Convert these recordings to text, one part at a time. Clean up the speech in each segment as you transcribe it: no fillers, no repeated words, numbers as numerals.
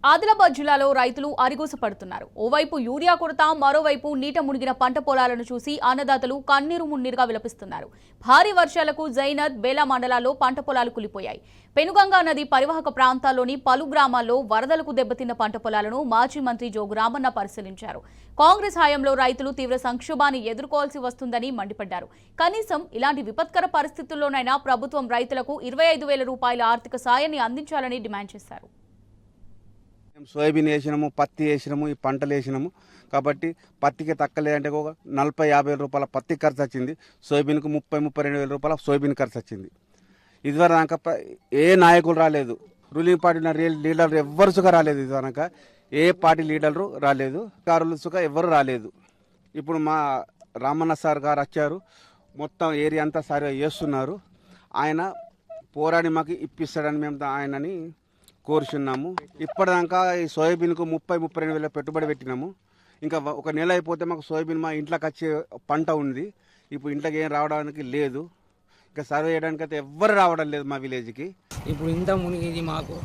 ఆదిలాబాద్ జిల్లాలో రైతులు అరిగోసపడుతున్నారు. ఓవైపు యూరియా కొరత, మరోవైపు నీట మునిగిన పంట పొలాలను చూసి అన్నదాతలు కన్నీరు మున్నీరుగా విలపిస్తున్నారు. భారీ వర్షాలకు జైనద్, బేలా మండలాల్లో పంట పొలాలు కులిపోయాయి. పెనుగంగా నది పరివాహక ప్రాంతాల్లోని పలు గ్రామాల్లో వరదలకు దెబ్బతిన్న పంట పొలాలను మాజీ మంత్రి జోగు రామన్న పరిశీలించారు. కాంగ్రెస్ హయాంలో రైతులు తీవ్ర సంక్షోభాన్ని ఎదుర్కోవాల్సి వస్తుందని మండిపడ్డారు. కనీసం ఇలాంటి విపత్కర పరిస్థితుల్లోనైనా ప్రభుత్వం రైతులకు 25,000 రూపాయల ఆర్థిక సాయాన్ని అందించాలని డిమాండ్ చేశారు. సోయాబీన్ వేసినాము, పత్తి వేసినాము, ఈ పంటలు వేసినాము కాబట్టి పత్తికి తక్కలేదంటే ఒక 40-50 రూపాయల పత్తి ఖర్చు వచ్చింది. సోయాబీన్కు 30-32 వేల రూపాయల సోయాబీన్ ఖర్చు వచ్చింది. ఇదివరకు ఏ నాయకులు రాలేదు, రూలింగ్ పార్టీ లీడర్లు ఎవ్వరు సుఖ రాలేదు. ఇదివరకు ఏ పార్టీ లీడర్లు రాలేదు, కారులు సుఖ ఎవ్వరు రాలేదు. ఇప్పుడు మా రామన్న సార్ గారు వచ్చారు, మొత్తం ఏరియా అంతా సర్వే చేస్తున్నారు. ఆయన పోరాడి మాకు ఇప్పిస్తాడని మేము ఆయనని కోరుచున్నాము. ఇప్పటిదాకా ఈ సోయాబీన్కు 30-32 వేల పెట్టుబడి పెట్టినాము. ఇంకా ఒక నెల అయిపోతే మాకు సోయాబీన్ మా ఇంట్లోకి వచ్చే పంట ఉంది. ఇప్పుడు ఇంట్లోకి ఏం రావడానికి లేదు. ఇంకా సర్వే చేయడానికి అయితే ఎవ్వరు రావడం లేదు మా విలేజ్కి. ఇప్పుడు ఇంత మునిగింది, మాకు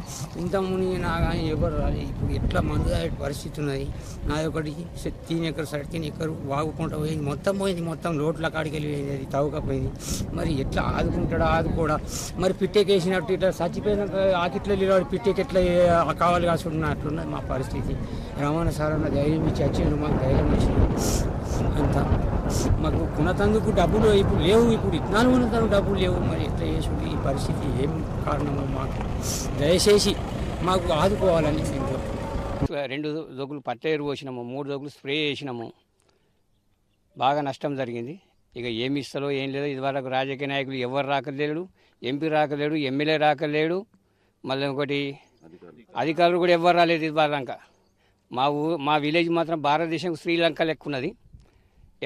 ఇంత మునిగినా కానీ ఎవరు రాలేదు. ఇప్పుడు ఎట్లా మందు పరిస్థితి ఉన్నది. నాది ఒకటి 3 ఎకర్ 3.5 ఎకర్ వాగుకుంటా పోయింది, మొత్తం పోయింది, మొత్తం రోడ్ల కాడికి వెళ్ళిపోయింది, అది తవ్వకపోయింది. మరి ఎట్లా ఆదుకుంటాడా ఆదుకోడా, మరి పిట్టెకేసినట్టు ఇట్లా చచ్చిపోయినాక ఆకిట్లో లేవాడు పిట్టెకి ఎట్లా కావాలి కాసుకున్న అట్లున్నది మా పరిస్థితి. రమణ సార్ అన్న ధైర్యం ఇచ్చి వచ్చిండు, మాకు ధైర్యం వచ్చింది. అంతా మాకు కొనతందుకు డబ్బులు ఇప్పుడు లేవు, ఇప్పుడు ఇత్తనాలు కొనతందుకు డబ్బులు లేవు. మరి ఎట్లా చేసుకుంటే ఈ పరిస్థితి ఏం కారణమో మాకు దయచేసి మాకు ఆదుకోవాలని మేము 2 జోగులు పట్టేరు పోసినాము, 3 జోగులు స్ప్రే చేసినాము. బాగా నష్టం జరిగింది. ఇక ఏమి ఇస్తారో ఏం లేదో. ఇదివరకు రాజకీయ నాయకులు ఎవరు రాకలేడు, ఎంపీ రాకలేడు, ఎమ్మెల్యే రాకలేడు, మళ్ళీ ఒకటి అధికారులు కూడా ఎవరు రాలేదు. ఇదివరకు మా విలేజ్ మాత్రం భారతదేశం శ్రీలంక లెక్క ఉన్నది.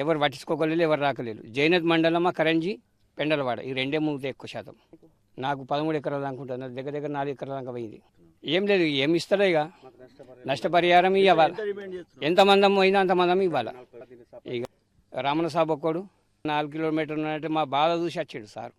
ఎవరు పట్టించుకోగలేదు, ఎవరు రాకలేదు. జైనద్ మండలమా, కరంజీ, పెండలవాడ, ఈ 2 మునిగితే ఎక్కువ శాతం. నాకు 13 ఎకరాలు అనుకుంటున్నా, దగ్గర 4 ఎకరాల దాకా పోయింది. ఏం లేదు, ఏమి ఇస్తారో ఇక నష్టపరిహారం ఇవ్వాలి. ఎంతమందం పోయిందో అంతమందం ఇవ్వాలి. ఇక రామణ సాబ్ ఒక్కడు 4 కిలోమీటర్లు అంటే మా బాధ చూసి వచ్చాడు సార్.